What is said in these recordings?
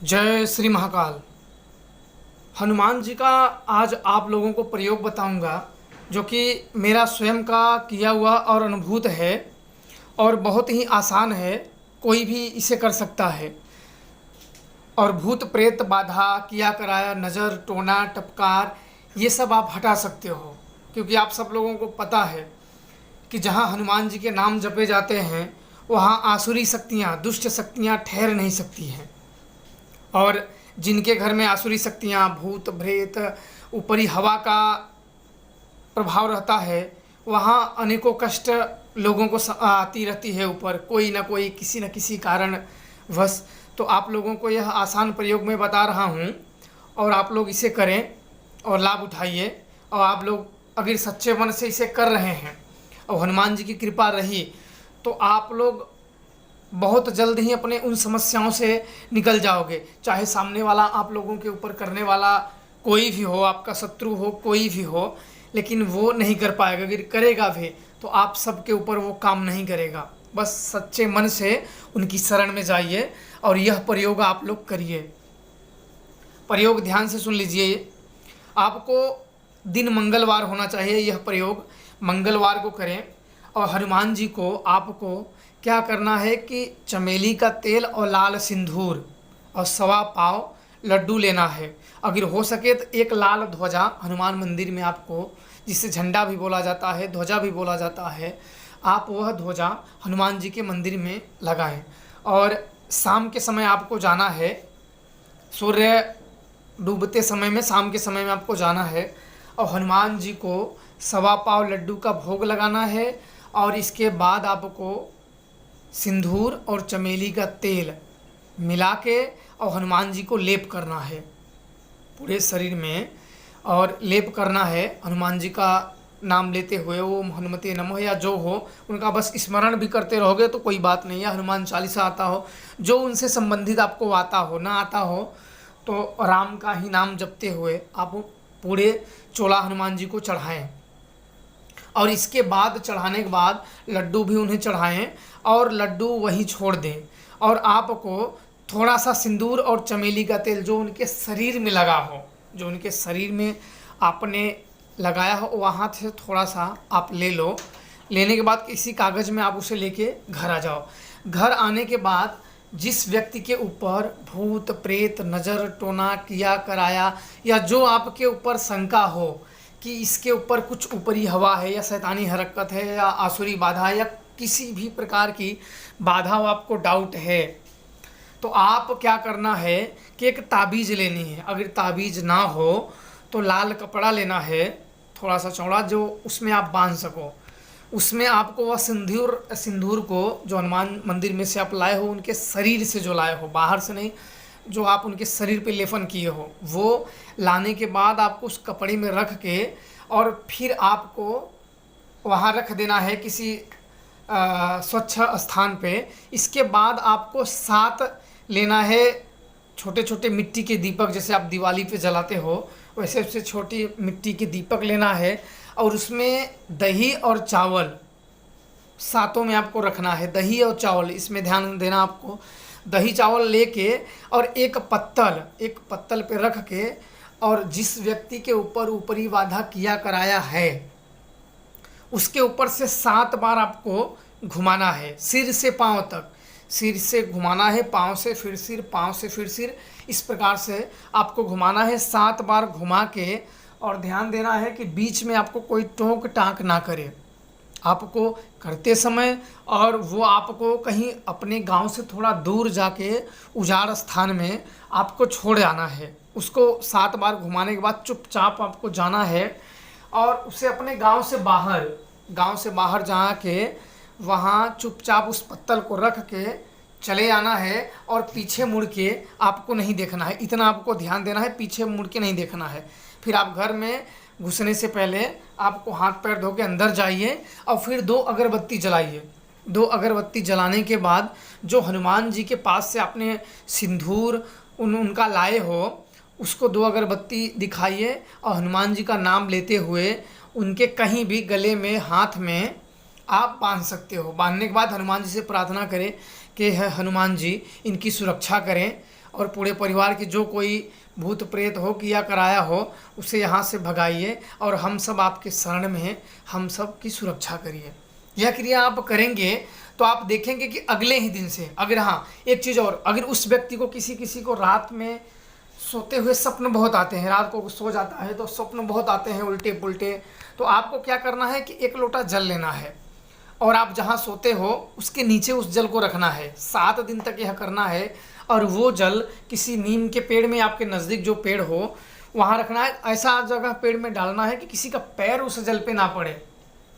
जय श्री महाकाल। हनुमान जी का आज आप लोगों को प्रयोग बताऊंगा, जो कि मेरा स्वयं का किया हुआ और अनुभूत है और बहुत ही आसान है। कोई भी इसे कर सकता है और भूत प्रेत बाधा किया कराया नज़र टोना टपकार ये सब आप हटा सकते हो, क्योंकि आप सब लोगों को पता है कि जहाँ हनुमान जी के नाम जपे जाते हैं वहाँ आसुरी शक्तियाँ दुष्ट शक्तियाँ ठहर नहीं सकती हैं। और जिनके घर में आसुरी शक्तियाँ भूत प्रेत ऊपरी हवा का प्रभाव रहता है, वहाँ अनेकों कष्ट लोगों को आती रहती है ऊपर, कोई ना कोई किसी न किसी कारण वश। तो आप लोगों को यह आसान प्रयोग मैं बता रहा हूँ और आप लोग इसे करें और लाभ उठाइए। और आप लोग अगर सच्चे मन से इसे कर रहे हैं और हनुमान जी की कृपा रही तो आप लोग बहुत जल्द ही अपने उन समस्याओं से निकल जाओगे। चाहे सामने वाला आप लोगों के ऊपर करने वाला कोई भी हो, आपका शत्रु हो, कोई भी हो, लेकिन वो नहीं कर पाएगा। अगर करेगा भी तो आप सबके ऊपर वो काम नहीं करेगा। बस सच्चे मन से उनकी शरण में जाइए और यह प्रयोग आप लोग करिए। प्रयोग ध्यान से सुन लीजिए। आपको दिन मंगलवार होना चाहिए। यह प्रयोग मंगलवार को करें और हनुमान जी को आपको क्या करना है कि चमेली का तेल और लाल सिंदूर और 1.25 पाव लड्डू लेना है। अगर हो सके तो एक लाल ध्वजा हनुमान मंदिर में, आपको जिसे झंडा भी बोला जाता है, ध्वजा भी बोला जाता है, आप वह ध्वजा हनुमान जी के मंदिर में लगाएं। और शाम के समय आपको जाना है, सूर्य डूबते समय में, शाम के समय में आपको जाना है और हनुमान जी को 1.25 पाव लड्डू का भोग लगाना है। और इसके बाद आपको सिंदूर और चमेली का तेल मिला के और हनुमान जी को लेप करना है पूरे शरीर में, और लेप करना है हनुमान जी का नाम लेते हुए। वो हनुमते नमः या जो हो, उनका बस स्मरण भी करते रहोगे तो कोई बात नहीं है। हनुमान चालीसा आता हो, जो उनसे संबंधित आपको आता हो, ना आता हो तो राम का ही नाम जपते हुए आप पूरे चोला हनुमान जी को चढ़ाएं। और इसके बाद चढ़ाने के बाद लड्डू भी उन्हें चढ़ाएं और लड्डू वहीं छोड़ दें। और आपको थोड़ा सा सिंदूर और चमेली का तेल जो उनके शरीर में लगा हो, जो उनके शरीर में आपने लगाया हो, वहाँ से थोड़ा सा आप ले लो। लेने के बाद किसी कागज़ में आप उसे लेके घर आ जाओ। घर आने के बाद जिस व्यक्ति के ऊपर भूत प्रेत नज़र टोना किया कराया या जो आपके ऊपर शंका हो कि इसके ऊपर कुछ ऊपरी हवा है या शैतानी हरकत है या आसुरी बाधा है या किसी भी प्रकार की बाधा हो, आपको डाउट है, तो आप क्या करना है कि एक ताबीज़ लेनी है। अगर ताबीज़ ना हो तो लाल कपड़ा लेना है, थोड़ा सा चौड़ा, जो उसमें आप बांध सको। उसमें आपको वह सिंदूर को जो हनुमान मंदिर में से आप लाए हो, उनके शरीर से जो लाए हो, बाहर से नहीं, जो आप उनके शरीर पे लेपन किए हो, वो लाने के बाद आपको उस कपड़े में रख के और फिर आपको वहाँ रख देना है किसी स्वच्छ स्थान पे। इसके बाद आपको 7 लेना है छोटे छोटे मिट्टी के दीपक, जैसे आप दिवाली पे जलाते हो वैसे उससे छोटी मिट्टी के दीपक लेना है। और उसमें दही और चावल सातों में आपको रखना है। दही और चावल, इसमें ध्यान देना आपको। दही चावल लेके और एक पत्तल पे रख के, और जिस व्यक्ति के ऊपर ऊपरी बाधा किया कराया है उसके ऊपर से 7 बार आपको घुमाना है, सिर से पाँव तक। सिर से घुमाना है, पाँव से फिर सिर, पाँव से फिर सिर, इस प्रकार से आपको घुमाना है 7 बार घुमा के। और ध्यान देना है कि बीच में आपको कोई टोक टाँक ना करे आपको करते समय, और वो आपको कहीं अपने गांव से थोड़ा दूर जाके उजाड़ स्थान में आपको छोड़ आना है। उसको 7 बार घुमाने के बाद चुपचाप आपको जाना है और उसे अपने गांव से बाहर जा के वहाँ चुपचाप उस पत्तल को रख के चले आना है। और पीछे मुड़ के आपको नहीं देखना है, इतना आपको ध्यान देना है, पीछे मुड़ के नहीं देखना है। फिर आप घर में घुसने से पहले आपको हाथ पैर धो के अंदर जाइए और फिर 2 अगरबत्ती जलाइए। 2 अगरबत्ती जलाने के बाद जो हनुमान जी के पास से आपने सिंदूर उनका लाए हो, उसको 2 अगरबत्ती दिखाइए और हनुमान जी का नाम लेते हुए उनके कहीं भी गले में, हाथ में आप बांध सकते हो। बांधने के बाद हनुमान जी से प्रार्थना करें कि हनुमान जी इनकी सुरक्षा करें और पूरे परिवार की जो कोई भूत प्रेत हो किया कराया हो उसे यहाँ से भगाइए और हम सब आपके शरण में हैं, हम सब की सुरक्षा करिए। यह क्रिया आप करेंगे तो आप देखेंगे कि अगले ही दिन से, अगर हाँ एक चीज़ और, अगर उस व्यक्ति को किसी को रात में सोते हुए स्वप्न बहुत आते हैं, रात को सो जाता है तो स्वप्न बहुत आते हैं उल्टे पुल्टे, तो आपको क्या करना है कि 1 लोटा जल लेना है और आप जहाँ सोते हो उसके नीचे उस जल को रखना है। 7 दिन तक यह करना है और वो जल किसी नीम के पेड़ में, आपके नज़दीक जो पेड़ हो वहाँ रखना है। ऐसा जगह पेड़ में डालना है कि किसी का पैर उस जल पे ना पड़े।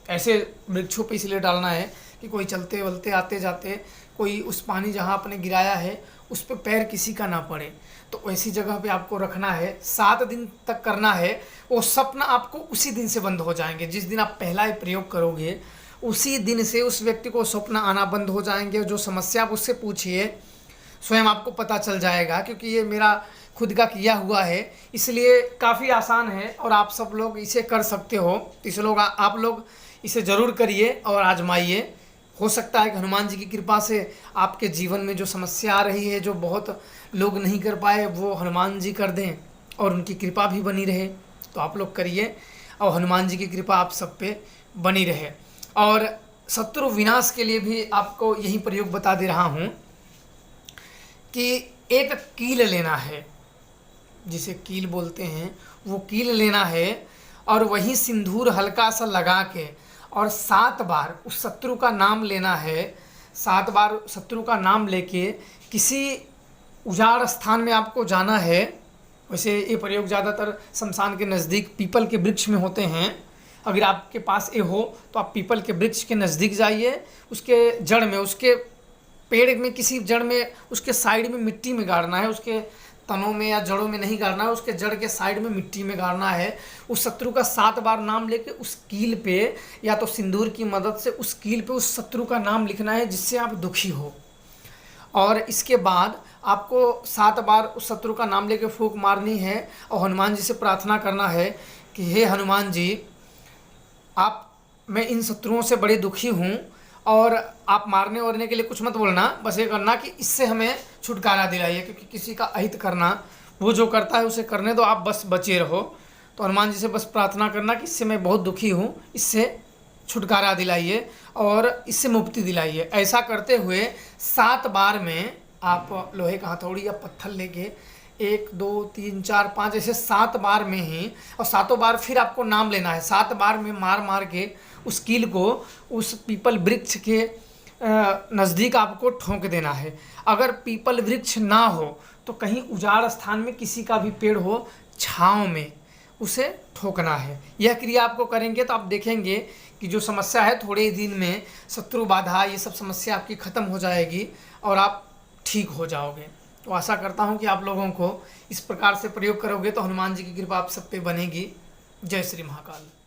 ऐसे वृक्षों पे इसलिए डालना है कि कोई चलते वलते आते जाते कोई उस पानी जहाँ आपने गिराया है उस पर पैर किसी का ना पड़े, तो ऐसी जगह पे आपको रखना है। 7 दिन तक करना है। वो स्वप्न आपको उसी दिन से बंद हो जाएंगे। जिस दिन आप पहला ही प्रयोग करोगे उसी दिन से उस व्यक्ति को स्वप्न आना बंद हो जाएंगे। जो समस्या आप उससे पूछिए स्वयं आपको पता चल जाएगा, क्योंकि ये मेरा खुद का किया हुआ है, इसलिए काफ़ी आसान है और आप सब लोग इसे कर सकते हो। तो आप लोग इसे ज़रूर करिए और आजमाइए। हो सकता है कि हनुमान जी की कृपा से आपके जीवन में जो समस्या आ रही है, जो बहुत लोग नहीं कर पाए, वो हनुमान जी कर दें और उनकी कृपा भी बनी रहे। तो आप लोग करिए और हनुमान जी की कृपा आप सब पे बनी रहे। और शत्रु विनाश के लिए भी आपको यही प्रयोग बता दे रहा हूँ कि एक कील लेना है, जिसे कील बोलते हैं, वो कील लेना है और वही सिंदूर हल्का सा लगा के और 7 बार उस शत्रु का नाम लेना है। 7 बार शत्रु का नाम लेके किसी उजाड़ स्थान में आपको जाना है। वैसे ये प्रयोग ज़्यादातर शमशान के नज़दीक पीपल के वृक्ष में होते हैं। अगर आपके पास ये हो तो आप पीपल के वृक्ष के नज़दीक जाइए, उसके जड़ में, उसके पेड़ में किसी जड़ में, उसके साइड में मिट्टी में गाड़ना है। उसके तनों में या जड़ों में नहीं गाड़ना है, उसके जड़ के साइड में मिट्टी में गाड़ना है। उस शत्रु का 7 बार नाम लेके उस कील पे या तो सिंदूर की मदद से उस कील पे उस शत्रु का नाम लिखना है जिससे आप दुखी हो। और इसके बाद आपको 7 बार उस शत्रु का नाम लेके फूंक मारनी है और हनुमान जी से प्रार्थना करना है कि हे हनुमान जी, मैं इन शत्रुओं से बड़े दुखी हूँ और आप मारने वारने के लिए कुछ मत बोलना, बस ये करना कि इससे हमें छुटकारा दिलाइए, क्योंकि किसी का अहित करना, वो जो करता है उसे करने दो, आप बस बचे रहो। तो हनुमान जी से बस प्रार्थना करना कि इससे मैं बहुत दुखी हूँ, इससे छुटकारा दिलाइए और इससे मुक्ति दिलाइए। ऐसा करते हुए 7 बार में आप लोहे का हथौड़ी या पत्थर लेके 1 2 3 4 5 ऐसे 7 बार में ही, और 7 बार फिर आपको नाम लेना है। 7 बार में मार मार के उस कील को उस पीपल वृक्ष के नज़दीक आपको ठोंक देना है। अगर पीपल वृक्ष ना हो तो कहीं उजाड़ स्थान में किसी का भी पेड़ हो, छाँव में उसे ठोकना है। यह क्रिया आपको करेंगे तो आप देखेंगे कि जो समस्या है थोड़े ही दिन में शत्रु बाधा ये सब समस्या आपकी ख़त्म हो जाएगी और आप ठीक हो जाओगे। तो आशा करता हूँ कि आप लोगों को इस प्रकार से प्रयोग करोगे तो हनुमान जी की कृपा आप सब पे बनेगी। जय श्री महाकाल।